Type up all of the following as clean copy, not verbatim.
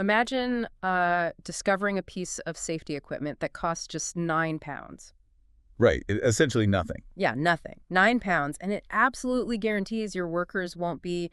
Imagine discovering a piece of safety equipment that costs just 9 pounds. Right, essentially nothing. Yeah, nothing. 9 pounds. And it absolutely guarantees your workers won't be,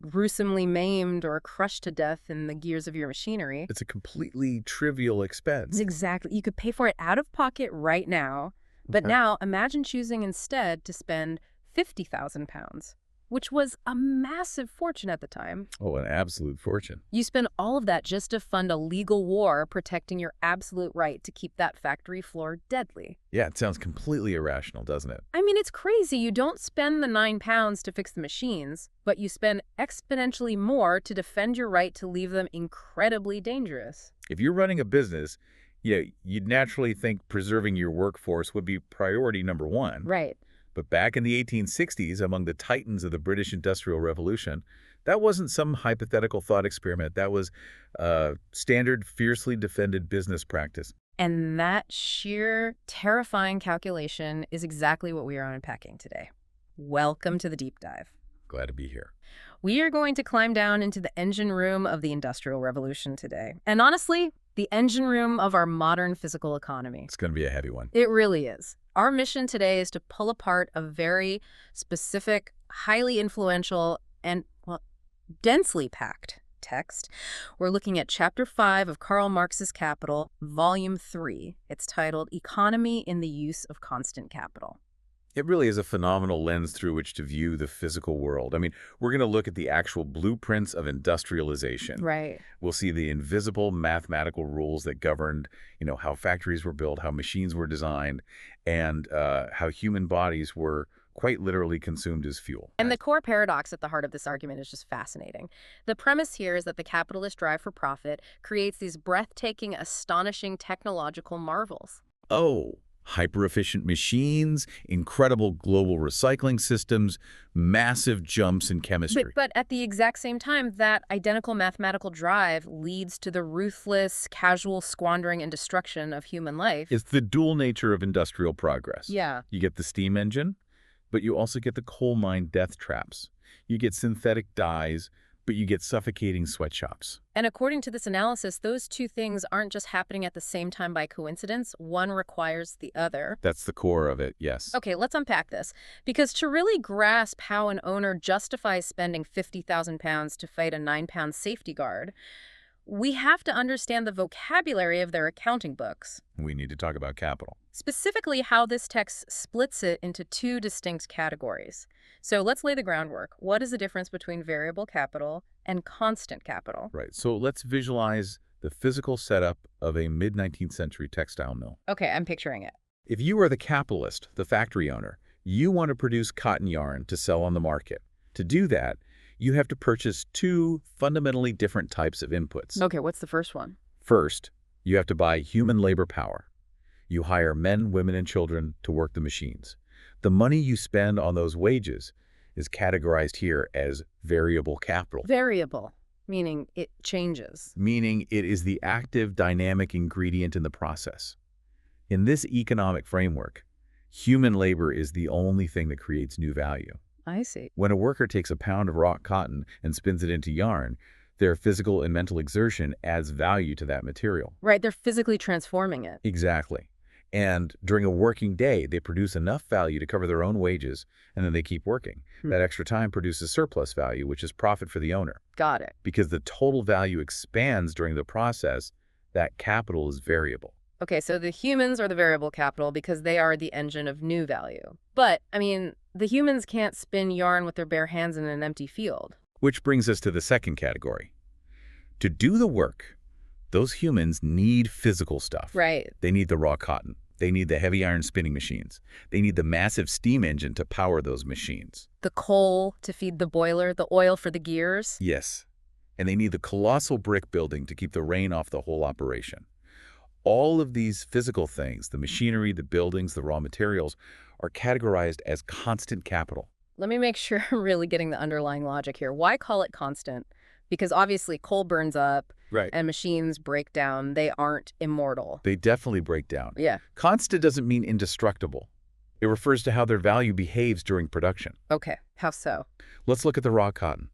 gruesomely maimed or crushed to death in the gears of your machinery. It's a completely trivial expense. Exactly. You could pay for it out of pocket right now. But now imagine choosing instead to spend 50,000 pounds, which was a massive fortune at the time. Oh, an absolute fortune. You spend all of that just to fund a legal war protecting your absolute right to keep that factory floor deadly. Yeah, it sounds completely irrational, doesn't it? I mean, it's crazy. You don't spend the 9 pounds to fix the machines, but you spend exponentially more to defend your right to leave them incredibly dangerous. If you're running a business, you'd naturally think preserving your workforce would be priority number one. Right. But back in the 1860s, among the titans of the British Industrial Revolution, that wasn't some hypothetical thought experiment. That was standard, fiercely defended business practice. And that sheer, terrifying calculation is exactly what we are unpacking today. Welcome to the deep dive. Glad to be here. We are going to climb down into the engine room of the Industrial Revolution today. And honestly, the engine room of our modern physical economy. It's going to be a heavy one. It really is. Our mission today is to pull apart a very specific, highly influential, and, densely packed text. We're looking at Chapter 5 of Karl Marx's Capital, Volume 3. It's titled Economy in the Use of Constant Capital. It really is a phenomenal lens through which to view the physical world. I mean, we're going to look at the actual blueprints of industrialization. Right. We'll see the invisible mathematical rules that governed, how factories were built, how machines were designed, and how human bodies were quite literally consumed as fuel. And the core paradox at the heart of this argument is just fascinating. The premise here is that the capitalist drive for profit creates these breathtaking, astonishing technological marvels. Oh, hyper-efficient machines, incredible global recycling systems, massive jumps in chemistry. But at the exact same time, that identical mathematical drive leads to the ruthless, casual squandering and destruction of human life. It's the dual nature of industrial progress. Yeah. You get the steam engine, but you also get the coal mine death traps. You get synthetic dyes, but you get suffocating sweatshops. And according to this analysis, those two things aren't just happening at the same time by coincidence. One requires the other. That's the core of it, yes. Okay, let's unpack this. Because to really grasp how an owner justifies spending 50,000 pounds to fight a 9-pound safety guard, we have to understand the vocabulary of their accounting books. We need to talk about capital. Specifically, how this text splits it into two distinct categories. So let's lay the groundwork. What is the difference between variable capital and constant capital? Right. So let's visualize the physical setup of a mid-19th century textile mill. Okay, I'm picturing it. If you are the capitalist, the factory owner, you want to produce cotton yarn to sell on the market. To do that, you have to purchase two fundamentally different types of inputs. Okay, what's the first one? First, you have to buy human labor power. You hire men, women, and children to work the machines. The money you spend on those wages is categorized here as variable capital. Variable, meaning it changes. Meaning it is the active, dynamic ingredient in the process. In this economic framework, human labor is the only thing that creates new value. I see. When a worker takes a pound of raw cotton and spins it into yarn, their physical and mental exertion adds value to that material. Right, they're physically transforming it. Exactly. And during a working day, they produce enough value to cover their own wages, and then they keep working. That extra time produces surplus value, which is profit for the owner. Got it. Because the total value expands during the process, that capital is variable. Okay, so the humans are the variable capital because they are the engine of new value. But, the humans can't spin yarn with their bare hands in an empty field. Which brings us to the second category. To do the work, those humans need physical stuff. Right. They need the raw cotton. They need the heavy iron spinning machines. They need the massive steam engine to power those machines. The coal to feed the boiler, the oil for the gears. Yes. And they need the colossal brick building to keep the rain off the whole operation. All of these physical things, the machinery, the buildings, the raw materials, are categorized as constant capital. Let me make sure I'm really getting the underlying logic here. Why call it constant? Because obviously coal burns up and machines break down. They aren't immortal. They definitely break down. Yeah. Constant doesn't mean indestructible. It refers to how their value behaves during production. Okay. How so? Let's look at the raw cotton.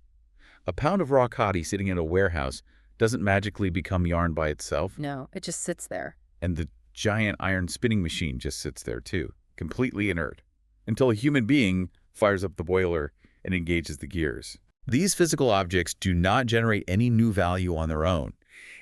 A pound of raw cotton sitting in a warehouse doesn't magically become yarn by itself. No, it just sits there. And the giant iron spinning machine just sits there too, completely inert, until a human being fires up the boiler and engages the gears. These physical objects do not generate any new value on their own.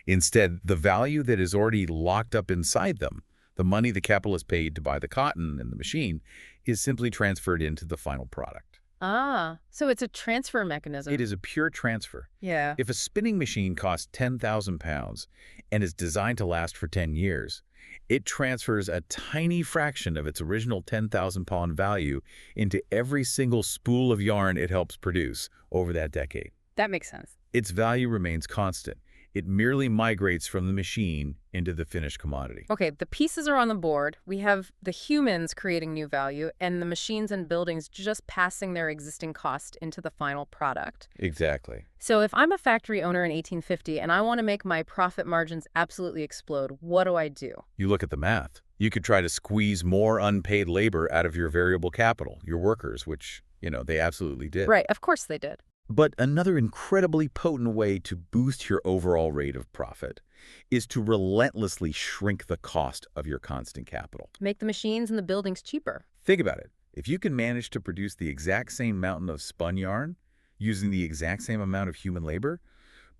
Instead, the value that is already locked up inside them, the money the capitalist paid to buy the cotton and the machine, is simply transferred into the final product. Ah, so it's a transfer mechanism. It is a pure transfer. Yeah. If a spinning machine costs £10,000 and is designed to last for 10 years, it transfers a tiny fraction of its original £10,000 value into every single spool of yarn it helps produce over that decade. That makes sense. Its value remains constant. It merely migrates from the machine into the finished commodity. Okay, the pieces are on the board. We have the humans creating new value and the machines and buildings just passing their existing cost into the final product. Exactly. So if I'm a factory owner in 1850 and I want to make my profit margins absolutely explode, what do I do? You look at the math. You could try to squeeze more unpaid labor out of your variable capital, your workers, which, they absolutely did. Right, of course they did. But another incredibly potent way to boost your overall rate of profit is to relentlessly shrink the cost of your constant capital. Make the machines and the buildings cheaper. Think about it. If you can manage to produce the exact same mountain of spun yarn using the exact same amount of human labor,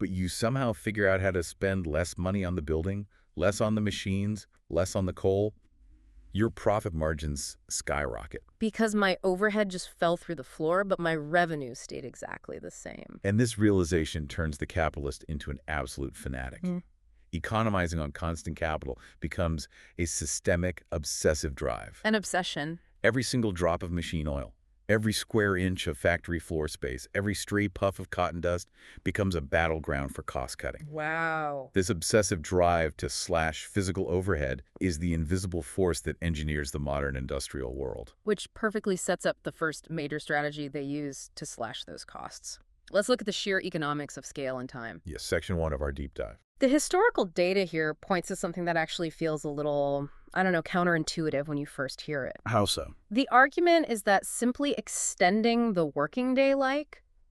but you somehow figure out how to spend less money on the building, less on the machines, less on the coal, your profit margins skyrocket. Because my overhead just fell through the floor, but my revenue stayed exactly the same. And this realization turns the capitalist into an absolute fanatic. Economizing on constant capital becomes a systemic, obsessive drive. An obsession. Every single drop of machine oil, every square inch of factory floor space, every stray puff of cotton dust becomes a battleground for cost-cutting. Wow. This obsessive drive to slash physical overhead is the invisible force that engineers the modern industrial world. Which perfectly sets up the first major strategy they use to slash those costs. Let's look at the sheer economics of scale and time. Yes, section 1 of our deep dive. The historical data here points to something that actually feels a little, counterintuitive when you first hear it. How so? The argument is that simply extending the working day,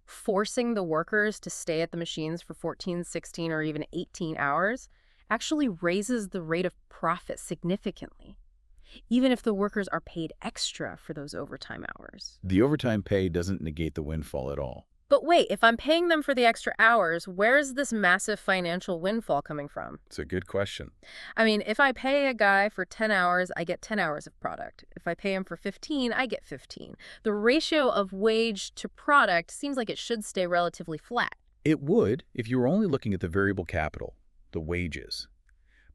forcing the workers to stay at the machines for 14, 16, or even 18 hours, actually raises the rate of profit significantly, even if the workers are paid extra for those overtime hours. The overtime pay doesn't negate the windfall at all. But wait, if I'm paying them for the extra hours, where's this massive financial windfall coming from? It's a good question. If I pay a guy for 10 hours, I get 10 hours of product. If I pay him for 15, I get 15. The ratio of wage to product seems like it should stay relatively flat. It would if you were only looking at the variable capital, the wages.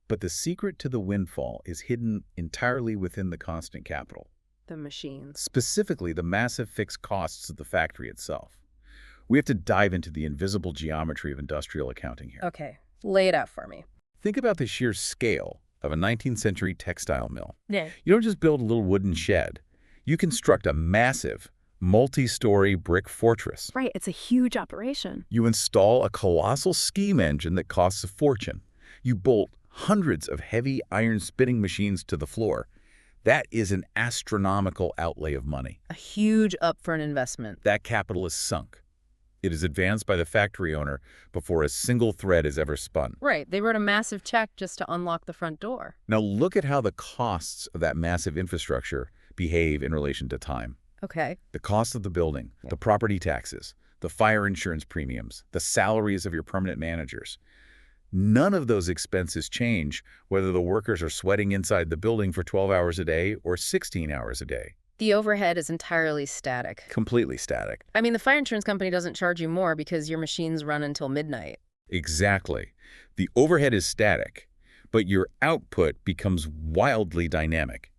But the secret to the windfall is hidden entirely within the constant capital. The machines. Specifically, the massive fixed costs of the factory itself. We have to dive into the invisible geometry of industrial accounting here. Okay, lay it out for me. Think about the sheer scale of a 19th century textile mill. Yeah. You don't just build a little wooden shed. You construct a massive, multi-story brick fortress. Right, it's a huge operation. You install a colossal steam engine that costs a fortune. You bolt hundreds of heavy iron spinning machines to the floor. That is an astronomical outlay of money. A huge upfront investment. That capital is sunk. It is advanced by the factory owner before a single thread is ever spun. Right. They wrote a massive check just to unlock the front door. Now look at how the costs of that massive infrastructure behave in relation to time. Okay. The cost of the building, the property taxes, the fire insurance premiums, the salaries of your permanent managers. None of those expenses change whether the workers are sweating inside the building for 12 hours a day or 16 hours a day. The overhead is entirely static. Completely static. The fire insurance company doesn't charge you more because your machines run until midnight. Exactly. The overhead is static, but your output becomes wildly dynamic.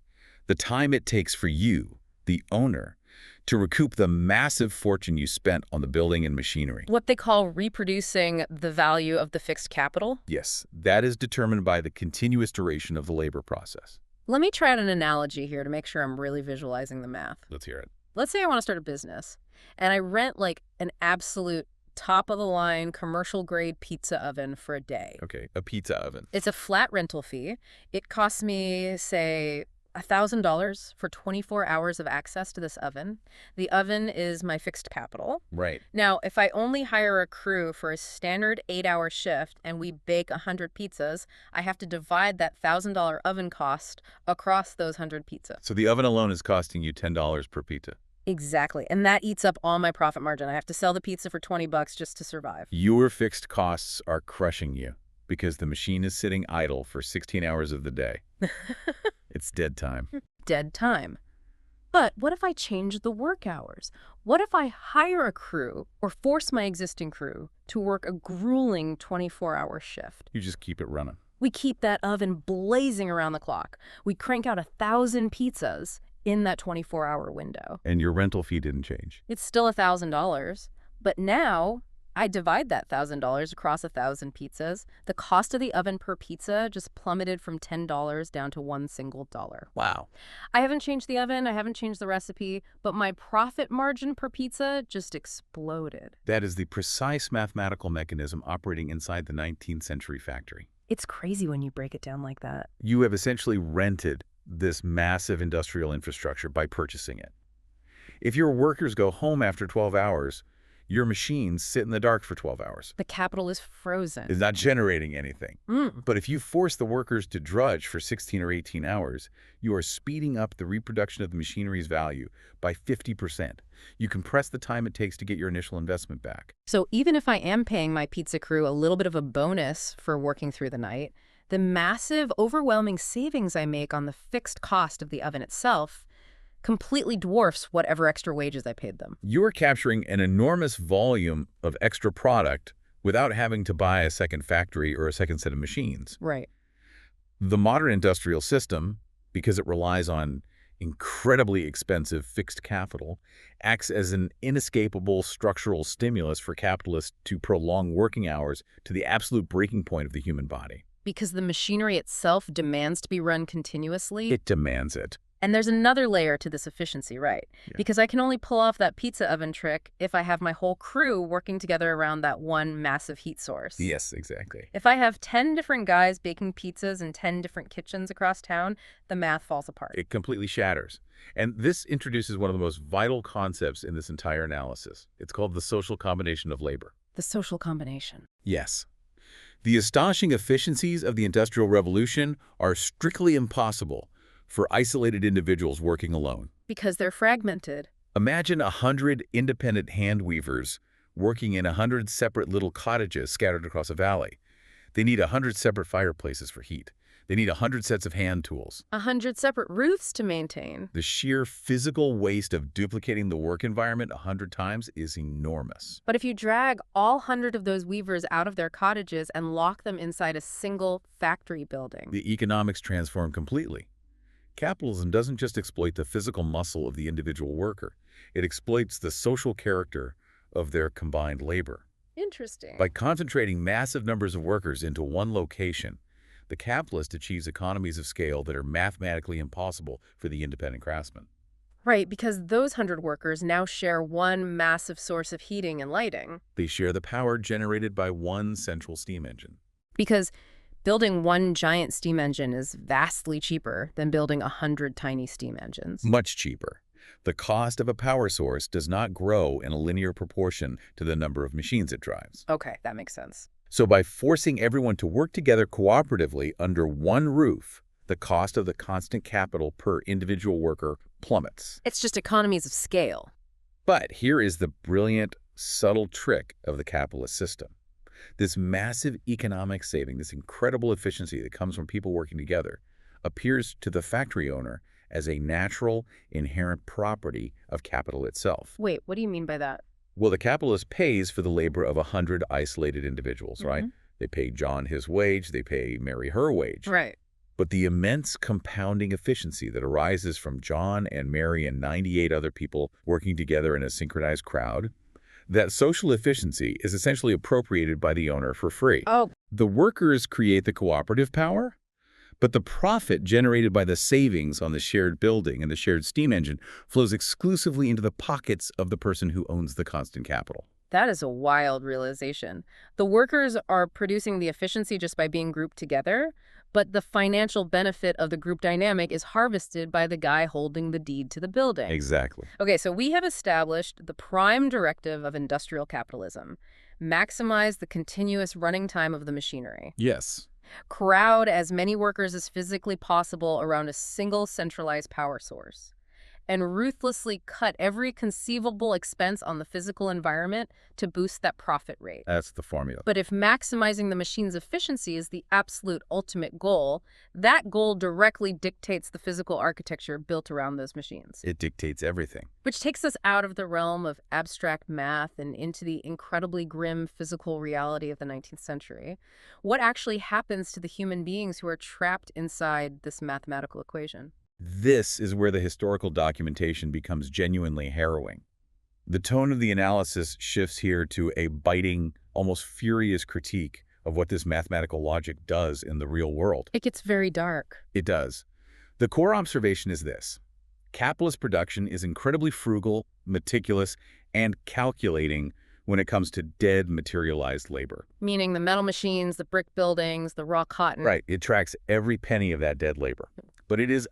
The time it takes for you, the owner, to recoup the massive fortune you spent on the building and machinery. What they call reproducing the value of the fixed capital? Yes, that is determined by the continuous duration of the labor process. Let me try out an analogy here to make sure I'm really visualizing the math. Let's hear it. Let's say I want to start a business, and I rent an absolute top-of-the-line commercial-grade pizza oven for a day. Okay, a pizza oven. It's a flat rental fee. It costs me, say, $1,000 for 24 hours of access to this oven. The oven is my fixed capital. Right. Now, if I only hire a crew for a standard 8-hour shift and we bake 100 pizzas, I have to divide that $1,000 oven cost across those 100 pizzas. So the oven alone is costing you $10 per pizza. Exactly. And that eats up all my profit margin. I have to sell the pizza for 20 bucks just to survive. Your fixed costs are crushing you because the machine is sitting idle for 16 hours of the day. It's dead time. Dead time. But what if I change the work hours? What if I hire a crew or force my existing crew to work a grueling 24-hour shift? You just keep it running. We keep that oven blazing around the clock. We crank out 1,000 pizzas in that 24-hour window. And your rental fee didn't change. It's still $1,000, but now I divide that $1,000 across 1,000 pizzas. The cost of the oven per pizza just plummeted from $10 down to $1 single. Wow. I haven't changed the oven, I haven't changed the recipe, but my profit margin per pizza just exploded. That is the precise mathematical mechanism operating inside the 19th century factory. It's crazy when you break it down like that. You have essentially rented this massive industrial infrastructure by purchasing it. If your workers go home after 12 hours, your machines sit in the dark for 12 hours. The capital is frozen. It's not generating anything. But if you force the workers to drudge for 16 or 18 hours, you are speeding up the reproduction of the machinery's value by 50%. You compress the time it takes to get your initial investment back. So even if I am paying my pizza crew a little bit of a bonus for working through the night, the massive, overwhelming savings I make on the fixed cost of the oven itself completely dwarfs whatever extra wages I paid them. You are capturing an enormous volume of extra product without having to buy a second factory or a second set of machines. Right. The modern industrial system, because it relies on incredibly expensive fixed capital, acts as an inescapable structural stimulus for capitalists to prolong working hours to the absolute breaking point of the human body. Because the machinery itself demands to be run continuously. It demands it. And there's another layer to this efficiency, right? Yeah. Because I can only pull off that pizza oven trick if I have my whole crew working together around that one massive heat source. Yes, exactly. If I have 10 different guys baking pizzas in 10 different kitchens across town, the math falls apart. It completely shatters. And this introduces one of the most vital concepts in this entire analysis. It's called the social combination of labor. The social combination. Yes. The astonishing efficiencies of the Industrial Revolution are strictly impossible for isolated individuals working alone. Because they're fragmented. Imagine 100 independent hand weavers working in 100 separate little cottages scattered across a valley. They need 100 separate fireplaces for heat. They need 100 sets of hand tools. 100 separate roofs to maintain. The sheer physical waste of duplicating the work environment 100 times is enormous. But if you drag all 100 of those weavers out of their cottages and lock them inside a single factory building, The economics transform completely. Capitalism doesn't just exploit the physical muscle of the individual worker. It exploits the social character of their combined labor. Interesting. By concentrating massive numbers of workers into one location, the capitalist achieves economies of scale that are mathematically impossible for the independent craftsman. Right, because those 100 workers now share one massive source of heating and lighting. They share the power generated by one central steam engine. Because building one giant steam engine is vastly cheaper than building 100 tiny steam engines. Much cheaper. The cost of a power source does not grow in a linear proportion to the number of machines it drives. Okay, that makes sense. So by forcing everyone to work together cooperatively under one roof, the cost of the constant capital per individual worker plummets. It's just economies of scale. But here is the brilliant, subtle trick of the capitalist system. This massive economic saving, this incredible efficiency that comes from people working together, appears to the factory owner as a natural, inherent property of capital itself. Wait, what do you mean by that? Well, the capitalist pays for the labor of 100 isolated individuals, right? They pay John his wage, they pay Mary her wage. Right. But the immense compounding efficiency that arises from John and Mary and 98 other people working together in a synchronized crowd, that social efficiency is essentially appropriated by the owner for free. Oh. The workers create the cooperative power, but the profit generated by the savings on the shared building and the shared steam engine flows exclusively into the pockets of the person who owns the constant capital. That is a wild realization. The workers are producing the efficiency just by being grouped together, but the financial benefit of the group dynamic is harvested by the guy holding the deed to the building. Exactly. Okay, so we have established the prime directive of industrial capitalism. Maximize the continuous running time of the machinery. Yes. Crowd as many workers as physically possible around a single centralized power source. And ruthlessly cut every conceivable expense on the physical environment to boost that profit rate. That's the formula. But if maximizing the machine's efficiency is the absolute ultimate goal, that goal directly dictates the physical architecture built around those machines. It dictates everything. Which takes us out of the realm of abstract math and into the incredibly grim physical reality of the 19th century. What actually happens to the human beings who are trapped inside this mathematical equation? This is where the historical documentation becomes genuinely harrowing. The tone of the analysis shifts here to a biting, almost furious critique of what this mathematical logic does in the real world. It gets very dark. It does. The core observation is this. Capitalist production is incredibly frugal, meticulous, and calculating when it comes to dead materialized labor. Meaning the metal machines, the brick buildings, the raw cotton. Right. It tracks every penny of that dead labor. But it is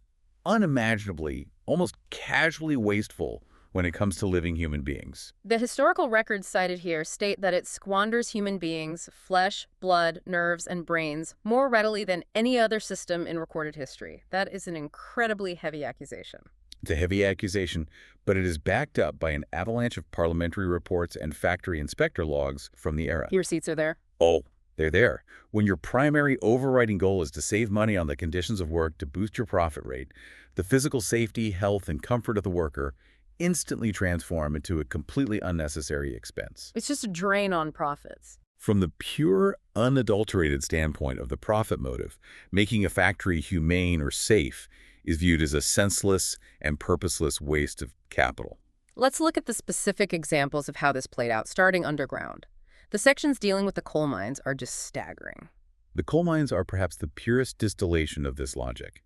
unimaginably, almost casually wasteful when it comes to living human beings. The historical records cited here state that it squanders human beings, flesh, blood, nerves, and brains more readily than any other system in recorded history. That is an incredibly heavy accusation. It's a heavy accusation, but it is backed up by an avalanche of parliamentary reports and factory inspector logs from the era. Your receipts are there? Oh, they're there. When your primary overriding goal is to save money on the conditions of work to boost your profit rate, the physical safety, health, and comfort of the worker instantly transform into a completely unnecessary expense. It's just a drain on profits. From the pure, unadulterated standpoint of the profit motive, making a factory humane or safe is viewed as a senseless and purposeless waste of capital. Let's look at the specific examples of how this played out, starting underground. The sections dealing with the coal mines are just staggering. The coal mines are perhaps the purest distillation of this logic.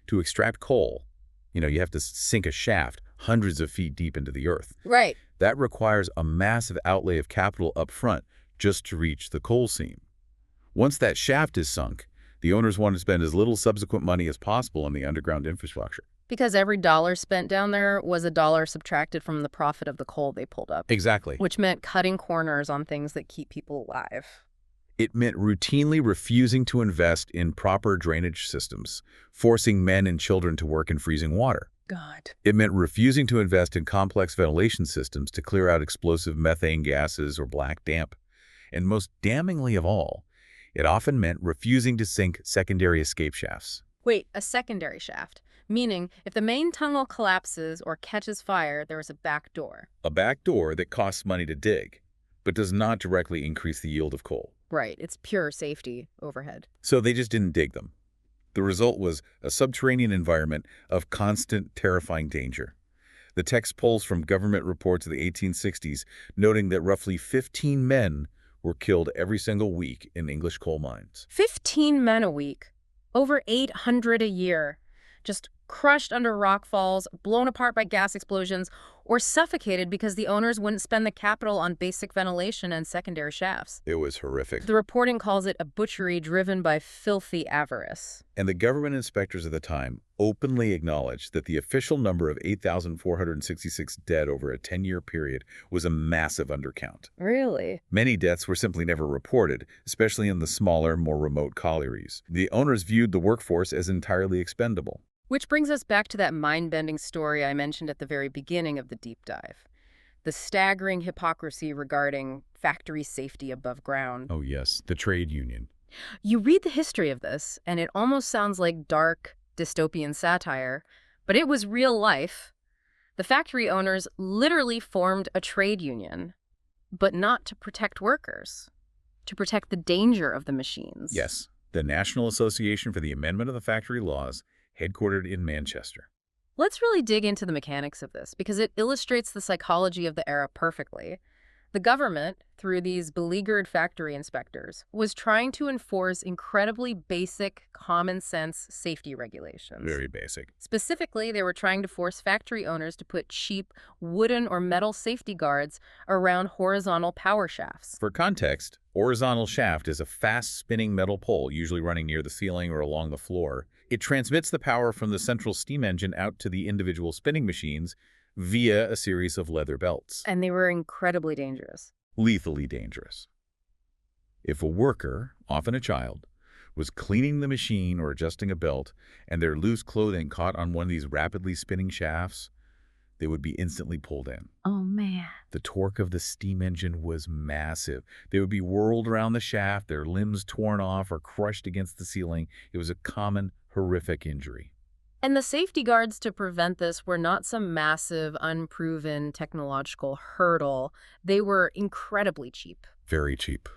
To extract coal, you have to sink a shaft hundreds of feet deep into the earth. Right. That requires a massive outlay of capital up front just to reach the coal seam. Once that shaft is sunk, the owners want to spend as little subsequent money as possible on the underground infrastructure. Because every dollar spent down there was a dollar subtracted from the profit of the coal they pulled up. Exactly. Which meant cutting corners on things that keep people alive. It meant routinely refusing to invest in proper drainage systems, forcing men and children to work in freezing water. God. It meant refusing to invest in complex ventilation systems to clear out explosive methane gases or black damp. And most damningly of all, it often meant refusing to sink secondary escape shafts. Wait, a secondary shaft? Meaning, if the main tunnel collapses or catches fire, there is a back door. A back door that costs money to dig, but does not directly increase the yield of coal. Right, it's pure safety overhead. So they just didn't dig them. The result was a subterranean environment of constant, terrifying danger. The text pulls from government reports of the 1860s, noting that roughly 15 men were killed every single week in English coal mines. 15 men a week. Over 800 a year. Just crushed under rock falls, blown apart by gas explosions, or suffocated because the owners wouldn't spend the capital on basic ventilation and secondary shafts. It was horrific. The reporting calls it a butchery driven by filthy avarice. And the government inspectors of the time openly acknowledged that the official number of 8,466 dead over a 10-year period was a massive undercount. Really? Many deaths were simply never reported, especially in the smaller, more remote collieries. The owners viewed the workforce as entirely expendable. Which brings us back to that mind-bending story I mentioned at the very beginning of the deep dive. The staggering hypocrisy regarding factory safety above ground. Oh yes, the trade union. You read the history of this, and it almost sounds like dark, dystopian satire, but it was real life. The factory owners literally formed a trade union, but not to protect workers, to protect the danger of the machines. Yes, the National Association for the Amendment of the Factory Laws, headquartered in Manchester. Let's really dig into the mechanics of this, because it illustrates the psychology of the era perfectly. The government, through these beleaguered factory inspectors, was trying to enforce incredibly basic, common-sense safety regulations. Very basic. Specifically, they were trying to force factory owners to put cheap wooden or metal safety guards around horizontal power shafts. For context, horizontal shaft is a fast-spinning metal pole, usually running near the ceiling or along the floor. It transmits the power from the central steam engine out to the individual spinning machines via a series of leather belts. And they were incredibly dangerous. Lethally dangerous. If a worker, often a child, was cleaning the machine or adjusting a belt and their loose clothing caught on one of these rapidly spinning shafts, they would be instantly pulled in. Oh, man. The torque of the steam engine was massive. They would be whirled around the shaft, their limbs torn off or crushed against the ceiling. It was a common, horrific injury. And the safety guards to prevent this were not some massive, unproven technological hurdle. They were incredibly cheap. Very cheap.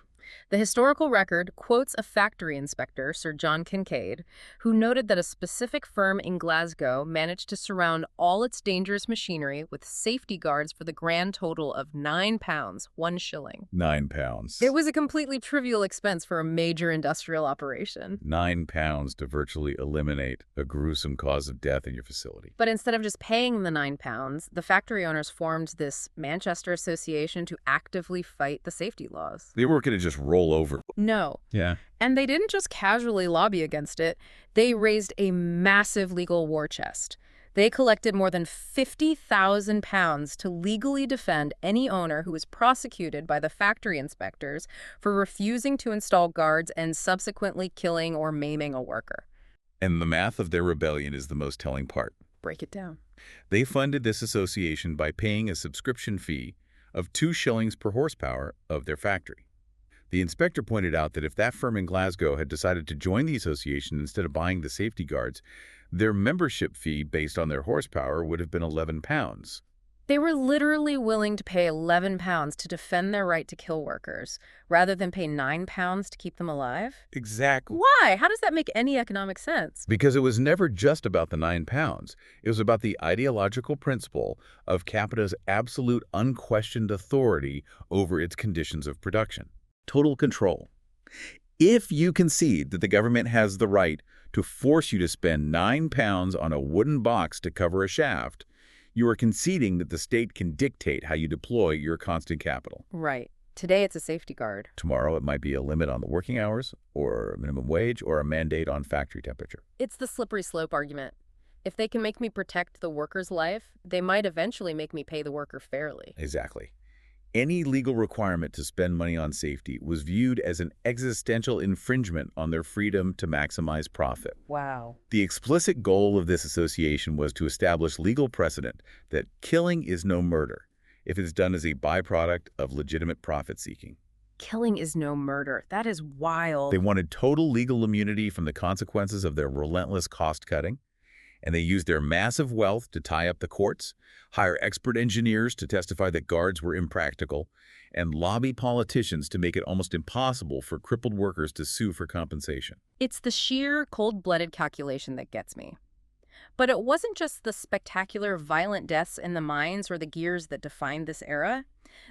The historical record quotes a factory inspector, Sir John Kincaid, who noted that a specific firm in Glasgow managed to surround all its dangerous machinery with safety guards for the grand total of £9, 1 shilling. £9. It was a completely trivial expense for a major industrial operation. £9 to virtually eliminate a gruesome cause of death in your facility. But instead of just paying the £9, the factory owners formed this Manchester Association to actively fight the safety laws. They weren't going to just roll over. No. Yeah. And they didn't just casually lobby against it. They raised a massive legal war chest. They collected more than £50,000 to legally defend any owner who was prosecuted by the factory inspectors for refusing to install guards and subsequently killing or maiming a worker. And the math of their rebellion is the most telling part. Break it down. They funded this association by paying a subscription fee of 2 shillings per horsepower of their factory. The inspector pointed out that if that firm in Glasgow had decided to join the association instead of buying the safety guards, their membership fee based on their horsepower would have been £11. They were literally willing to pay £11 to defend their right to kill workers, rather than pay £9 to keep them alive? Exactly. Why? How does that make any economic sense? Because it was never just about the £9. It was about the ideological principle of Capita's absolute unquestioned authority over its conditions of production. Total control. If you concede that the government has the right to force you to spend £9 on a wooden box to cover a shaft, you are conceding that the state can dictate how you deploy your constant capital. Right. Today it's a safety guard. Tomorrow it might be a limit on the working hours, or a minimum wage, or a mandate on factory temperature. It's the slippery slope argument. If they can make me protect the worker's life, they might eventually make me pay the worker fairly. Exactly. Any legal requirement to spend money on safety was viewed as an existential infringement on their freedom to maximize profit. Wow. The explicit goal of this association was to establish legal precedent that killing is no murder if it's done as a byproduct of legitimate profit-seeking. Killing is no murder. That is wild. They wanted total legal immunity from the consequences of their relentless cost-cutting, and they used their massive wealth to tie up the courts, hire expert engineers to testify that guards were impractical, and lobby politicians to make it almost impossible for crippled workers to sue for compensation. It's the sheer cold-blooded calculation that gets me. But it wasn't just the spectacular violent deaths in the mines or the gears that defined this era.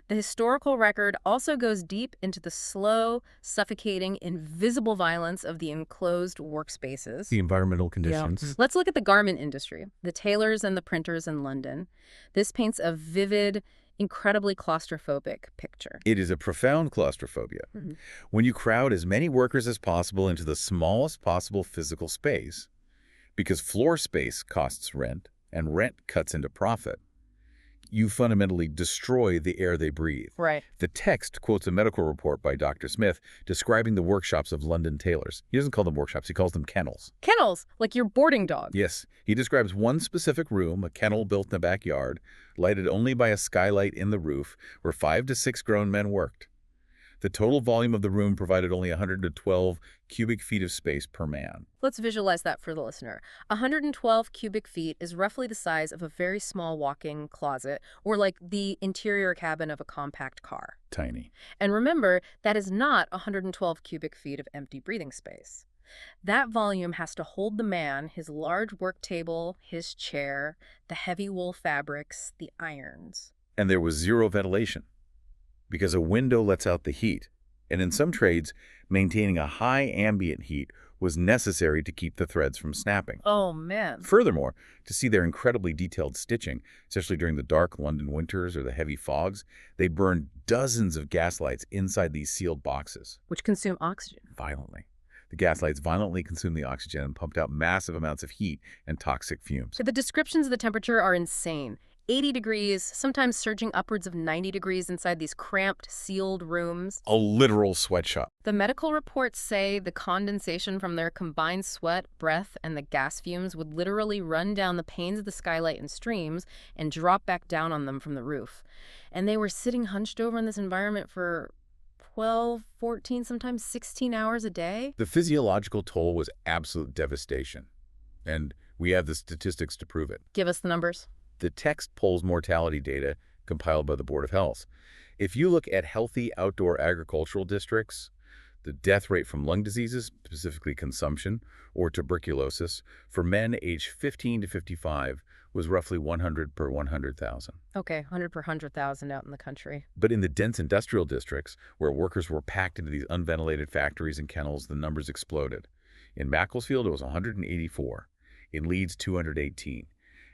The historical record also goes deep into the slow, suffocating, invisible violence of the enclosed workspaces. The environmental conditions. Yeah. Let's look at the garment industry, the tailors and the printers in London. This paints a vivid, incredibly claustrophobic picture. It is a profound claustrophobia. When you crowd as many workers as possible into the smallest possible physical space, because floor space costs rent and rent cuts into profit, you fundamentally destroy the air they breathe. Right. The text quotes a medical report by Dr. Smith describing the workshops of London tailors. He doesn't call them workshops, he calls them kennels. Kennels, like your boarding dog. Yes, he describes one specific room, a kennel built in the backyard, lighted only by a skylight in the roof, where 5 to 6 grown men worked. The total volume of the room provided only 112 cubic feet of space per man. Let's visualize that for the listener. 112 cubic feet is roughly the size of a very small walk-in closet, or like the interior cabin of a compact car. Tiny. And remember, that is not 112 cubic feet of empty breathing space. That volume has to hold the man, his large work table, his chair, the heavy wool fabrics, the irons. And there was zero ventilation. because a window lets out the heat. And in some trades, maintaining a high ambient heat was necessary to keep the threads from snapping. Oh, man. Furthermore, to see their incredibly detailed stitching, especially during the dark London winters or the heavy fogs, they burned dozens of gaslights inside these sealed boxes. Which consume oxygen. Violently. The gaslights violently consumed the oxygen and pumped out massive amounts of heat and toxic fumes. So the descriptions of the temperature are insane. 80 degrees, sometimes surging upwards of 90 degrees inside these cramped, sealed rooms. A literal sweatshop. The medical reports say the condensation from their combined sweat, breath, and the gas fumes would literally run down the panes of the skylight in streams and drop back down on them from the roof. And they were sitting hunched over in this environment for 12, 14, sometimes 16 hours a day. The physiological toll was absolute devastation. And we have the statistics to prove it. Give us the numbers. The text pulls mortality data compiled by the Board of Health. If you look at healthy outdoor agricultural districts, the death rate from lung diseases, specifically consumption, or tuberculosis, for men aged 15 to 55 was roughly 100 per 100,000. Okay, 100 per 100,000 out in the country. But in the dense industrial districts, where workers were packed into these unventilated factories and kennels, the numbers exploded. In Macclesfield, it was 184. In Leeds, 218.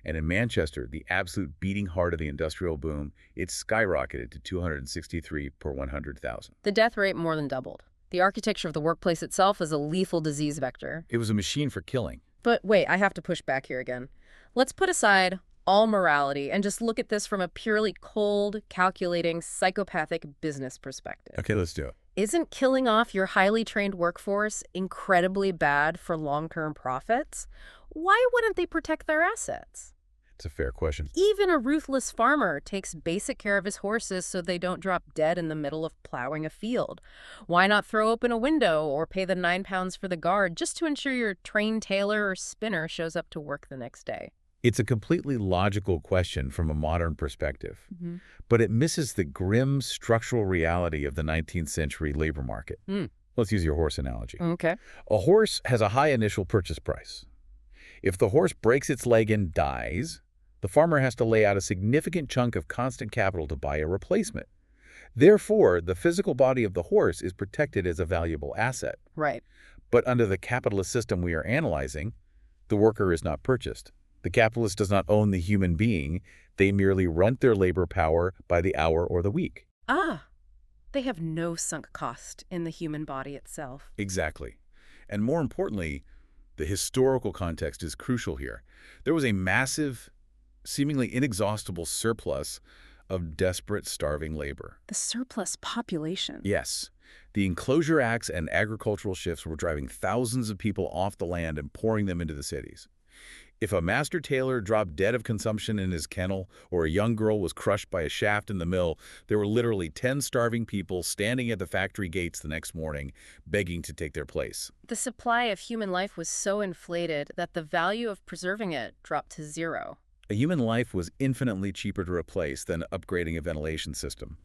And in Manchester, the absolute beating heart of the industrial boom, it skyrocketed to 263 per 100,000. The death rate more than doubled. The architecture of the workplace itself is a lethal disease vector. It was a machine for killing. But wait, I have to push back here again. Let's put aside all morality and just look at this from a purely cold, calculating, psychopathic business perspective. Okay, let's do it. Isn't killing off your highly trained workforce incredibly bad for long-term profits? Why wouldn't they protect their assets? It's a fair question. Even a ruthless farmer takes basic care of his horses so they don't drop dead in the middle of plowing a field. Why not throw open a window or pay the £9 for the guard just to ensure your trained tailor or spinner shows up to work the next day? It's a completely logical question from a modern perspective, but it misses the grim structural reality of the 19th century labor market. Let's use your horse analogy. Okay. A horse has a high initial purchase price. If the horse breaks its leg and dies, the farmer has to lay out a significant chunk of constant capital to buy a replacement. Therefore, the physical body of the horse is protected as a valuable asset. Right. But under the capitalist system we are analyzing, the worker is not purchased. The capitalist does not own the human being. They merely rent their labor power by the hour or the week. Ah, they have no sunk cost in the human body itself. Exactly. And more importantly, the historical context is crucial here. There was a massive, seemingly inexhaustible surplus of desperate, starving labor. The surplus population. Yes. The enclosure acts and agricultural shifts were driving thousands of people off the land and pouring them into the cities. If a master tailor dropped dead of consumption in his kennel, or a young girl was crushed by a shaft in the mill, there were literally 10 starving people standing at the factory gates the next morning, begging to take their place. The supply of human life was so inflated that the value of preserving it dropped to zero. A human life was infinitely cheaper to replace than upgrading a ventilation system.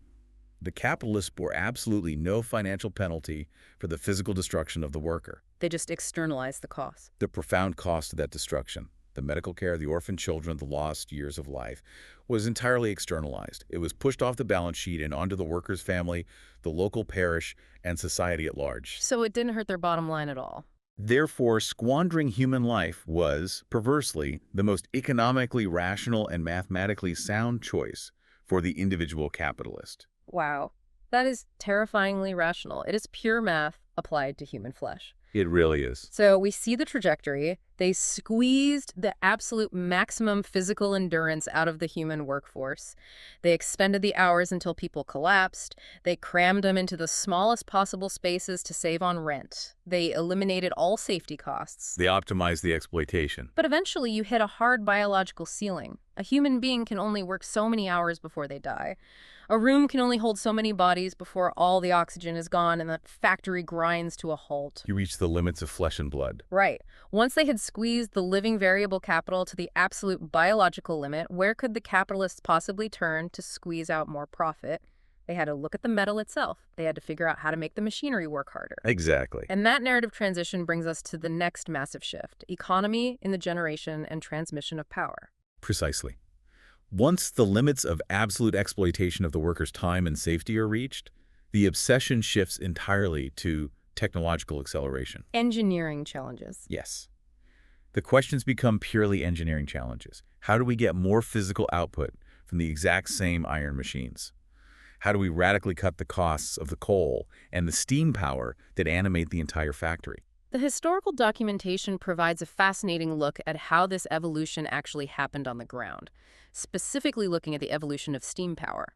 The capitalists bore absolutely no financial penalty for the physical destruction of the worker. They just externalized the cost. The profound cost of that destruction, the medical care, the orphan children, the lost years of life, was entirely externalized. It was pushed off the balance sheet and onto the worker's family, the local parish, and society at large. So it didn't hurt their bottom line at all. Therefore, squandering human life was, perversely, the most economically rational and mathematically sound choice for the individual capitalist. Wow. That is terrifyingly rational. It is pure math applied to human flesh. It really is. So we see the trajectory. They squeezed the absolute maximum physical endurance out of the human workforce. They expended the hours until people collapsed. They crammed them into the smallest possible spaces to save on rent. They eliminated all safety costs. They optimized the exploitation. But eventually you hit a hard biological ceiling. A human being can only work so many hours before they die. A room can only hold so many bodies before all the oxygen is gone and the factory grinds to a halt. You reach the limits of flesh and blood. Right. Once they had squeezed the living variable capital to the absolute biological limit, where could the capitalists possibly turn to squeeze out more profit? They had to look at the metal itself. They had to figure out how to make the machinery work harder. Exactly. And that narrative transition brings us to the next massive shift: economy in the generation and transmission of power. Precisely. Once the limits of absolute exploitation of the worker's time and safety are reached, the obsession shifts entirely to technological acceleration. Engineering challenges. Yes. The questions become purely engineering challenges. How do we get more physical output from the exact same iron machines? How do we radically cut the costs of the coal and the steam power that animate the entire factory? The historical documentation provides a fascinating look at how this evolution actually happened on the ground, specifically looking at the evolution of steam power.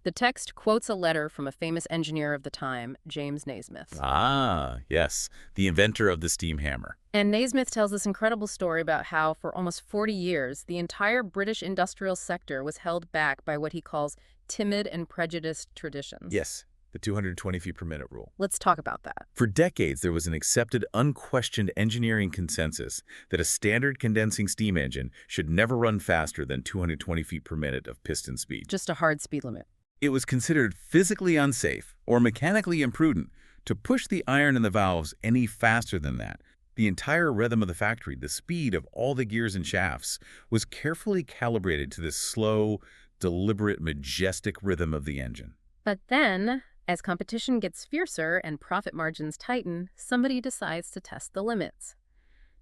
The text quotes a letter from a famous engineer of the time, James Naismith. Ah, yes, the inventor of the steam hammer. And Naismith tells this incredible story about how, for almost 40 years, the entire British industrial sector was held back by what he calls timid and prejudiced traditions. Yes, the 220 feet per minute rule. Let's talk about that. For decades, there was an accepted, unquestioned engineering consensus that a standard condensing steam engine should never run faster than 220 feet per minute of piston speed. Just a hard speed limit. It was considered physically unsafe or mechanically imprudent to push the iron in the valves any faster than that. The entire rhythm of the factory, the speed of all the gears and shafts, was carefully calibrated to this slow, deliberate, majestic rhythm of the engine. But then, as competition gets fiercer and profit margins tighten, somebody decides to test the limits.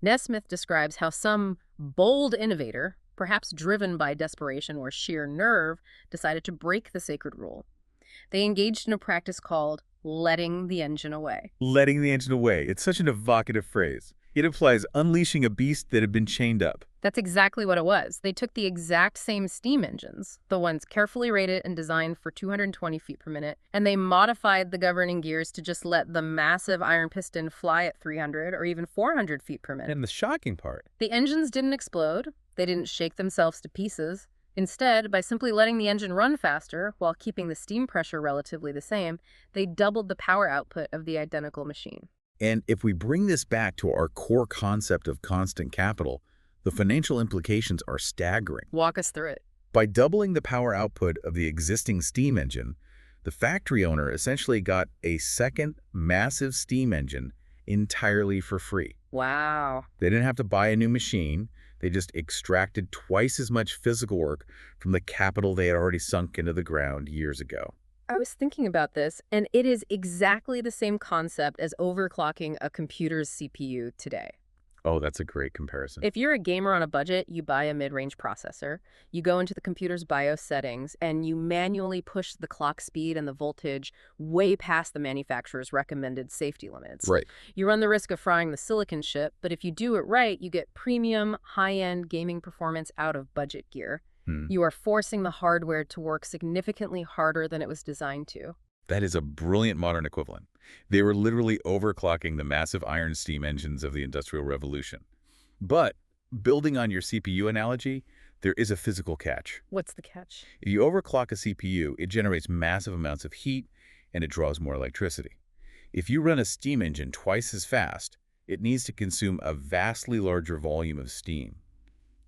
Naismith describes how some bold innovator, perhaps driven by desperation or sheer nerve, decided to break the sacred rule. They engaged in a practice called letting the engine away. Letting the engine away. It's such an evocative phrase. It implies unleashing a beast that had been chained up. That's exactly what it was. They took the exact same steam engines, the ones carefully rated and designed for 220 feet per minute, and they modified the governing gears to just let the massive iron piston fly at 300 or even 400 feet per minute. And the shocking part. The engines didn't explode. They didn't shake themselves to pieces. Instead, by simply letting the engine run faster while keeping the steam pressure relatively the same, they doubled the power output of the identical machine. And if we bring this back to our core concept of constant capital, the financial implications are staggering. Walk us through it. By doubling the power output of the existing steam engine, the factory owner essentially got a second massive steam engine entirely for free. Wow. They didn't have to buy a new machine. They just extracted twice as much physical work from the capital they had already sunk into the ground years ago. I was thinking about this, and it is exactly the same concept as overclocking a computer's CPU today. Oh, that's a great comparison. If you're a gamer on a budget, you buy a mid-range processor, you go into the computer's BIOS settings, and you manually push the clock speed and the voltage way past the manufacturer's recommended safety limits. Right. You run the risk of frying the silicon chip, but if you do it right, you get premium, high-end gaming performance out of budget gear. You are forcing the hardware to work significantly harder than it was designed to. That is a brilliant modern equivalent. They were literally overclocking the massive iron steam engines of the Industrial Revolution. But, building on your CPU analogy, there is a physical catch. What's the catch? If you overclock a CPU, it generates massive amounts of heat and it draws more electricity. If you run a steam engine twice as fast, it needs to consume a vastly larger volume of steam.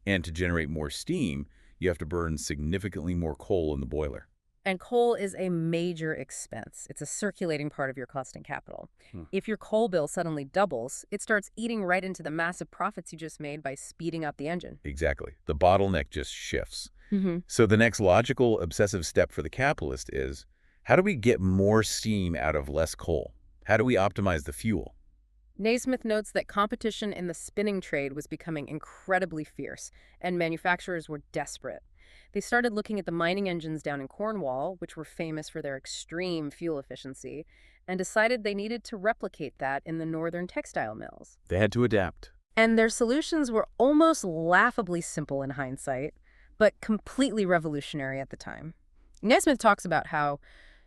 And to generate more steam, you have to burn significantly more coal in the boiler. And coal is a major expense. It's a circulating part of your cost and capital. If your coal bill suddenly doubles, it starts eating right into the massive profits you just made by speeding up the engine. Exactly. The bottleneck just shifts. So the next logical, obsessive step for the capitalist is, how do we get more steam out of less coal? How do we optimize the fuel? Naismith notes that competition in the spinning trade was becoming incredibly fierce, and manufacturers were desperate. They started looking at the mining engines down in Cornwall, which were famous for their extreme fuel efficiency, and decided they needed to replicate that in the northern textile mills. They had to adapt. And their solutions were almost laughably simple in hindsight, but completely revolutionary at the time. Naismith talks about how,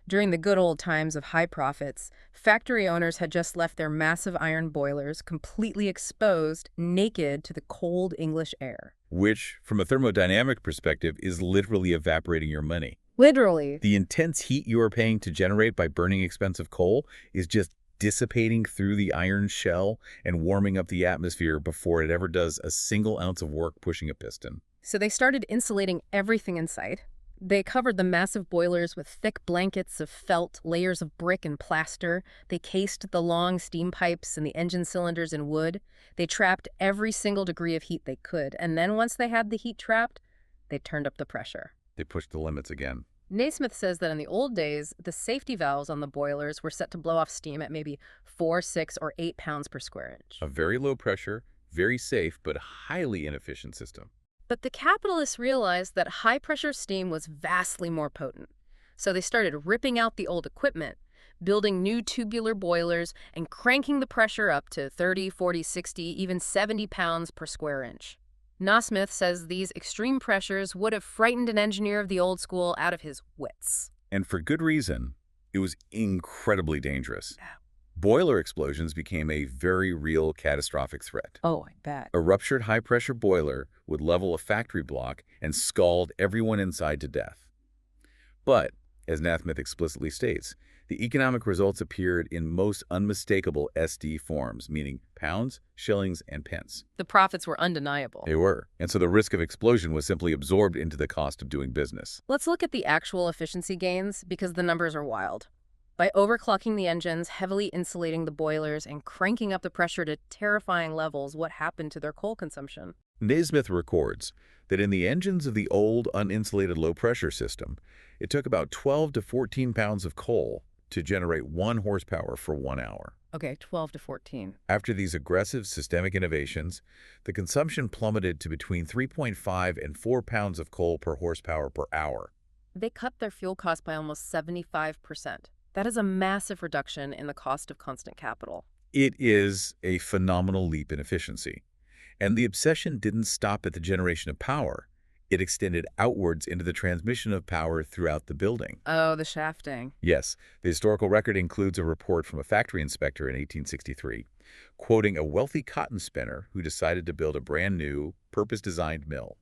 during the good old times of high profits, factory owners had just left their massive iron boilers completely exposed, naked to the cold English air. Which, from a thermodynamic perspective, is literally evaporating your money. Literally. The intense heat you are paying to generate by burning expensive coal is just dissipating through the iron shell and warming up the atmosphere before it ever does a single ounce of work pushing a piston. So they started insulating everything in sight. They covered the massive boilers with thick blankets of felt, layers of brick and plaster. They cased the long steam pipes and the engine cylinders in wood. They trapped every single degree of heat they could. And then once they had the heat trapped, They turned up the pressure. They pushed the limits again. Naismith says that in the old days, the safety valves on the boilers were set to blow off steam at maybe 4, 6, or 8 pounds per square inch. A very low pressure, very safe, but highly inefficient system. But the capitalists realized that high-pressure steam was vastly more potent. So they started ripping out the old equipment, building new tubular boilers, and cranking the pressure up to 30, 40, 60, even 70 pounds per square inch. Naismith says these extreme pressures would have frightened an engineer of the old school out of his wits. And for good reason. It was incredibly dangerous. Boiler explosions became a very real catastrophic threat. Oh, I bet. A ruptured high-pressure boiler would level a factory block and scald everyone inside to death. But, as Naismith explicitly states, the economic results appeared in most unmistakable SD forms, meaning pounds, shillings, and pence. The profits were undeniable. They were. And so the risk of explosion was simply absorbed into the cost of doing business. Let's look at the actual efficiency gains because the numbers are wild. By overclocking the engines, heavily insulating the boilers, and cranking up the pressure to terrifying levels, what happened to their coal consumption? Naismith records that in the engines of the old uninsulated low-pressure system, it took about 12 to 14 pounds of coal to generate 1 horsepower for 1 hour. Okay, 12 to 14. After these aggressive systemic innovations, the consumption plummeted to between 3.5 and 4 pounds of coal per horsepower per hour. They cut their fuel cost by almost 75%. That is a massive reduction in the cost of constant capital. It is a phenomenal leap in efficiency. And the obsession didn't stop at the generation of power. It extended outwards into the transmission of power throughout the building. Oh, the shafting. Yes, the historical record includes a report from a factory inspector in 1863, quoting a wealthy cotton spinner who decided to build a brand new, purpose-designed mill.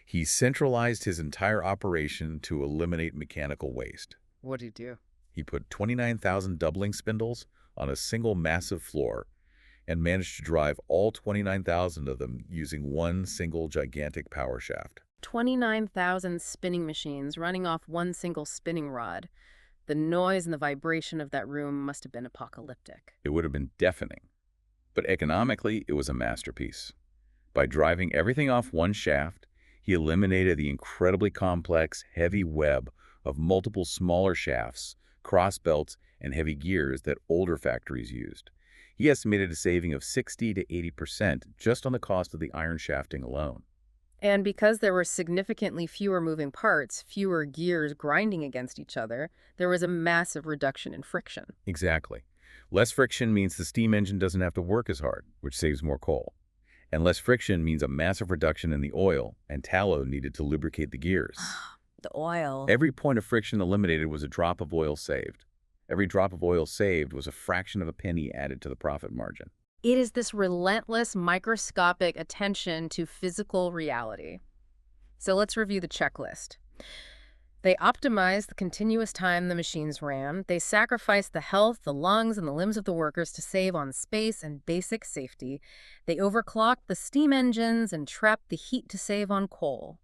He centralized his entire operation to eliminate mechanical waste. What did he do? He put 29,000 doubling spindles on a single massive floor and managed to drive all 29,000 of them using one single gigantic power shaft. 29,000 spinning machines running off one single spinning rod. The noise and the vibration of that room must have been apocalyptic. It would have been deafening. But economically, it was a masterpiece. By driving everything off one shaft, he eliminated the incredibly complex, heavy web of multiple smaller shafts, cross belts, and heavy gears that older factories used. He estimated a saving of 60 to 80% just on the cost of the iron shafting alone. And because there were significantly fewer moving parts, fewer gears grinding against each other, there was a massive reduction in friction. Exactly. Less friction means the steam engine doesn't have to work as hard, which saves more coal. And less friction means a massive reduction in the oil and tallow needed to lubricate the gears. The oil. Every point of friction eliminated was a drop of oil saved. Every drop of oil saved was a fraction of a penny added to the profit margin. It is this relentless, microscopic attention to physical reality. So let's review the checklist. They optimized the continuous time the machines ran. They sacrificed the health, the lungs, and the limbs of the workers to save on space and basic safety. They overclocked the steam engines and trapped the heat to save on coal.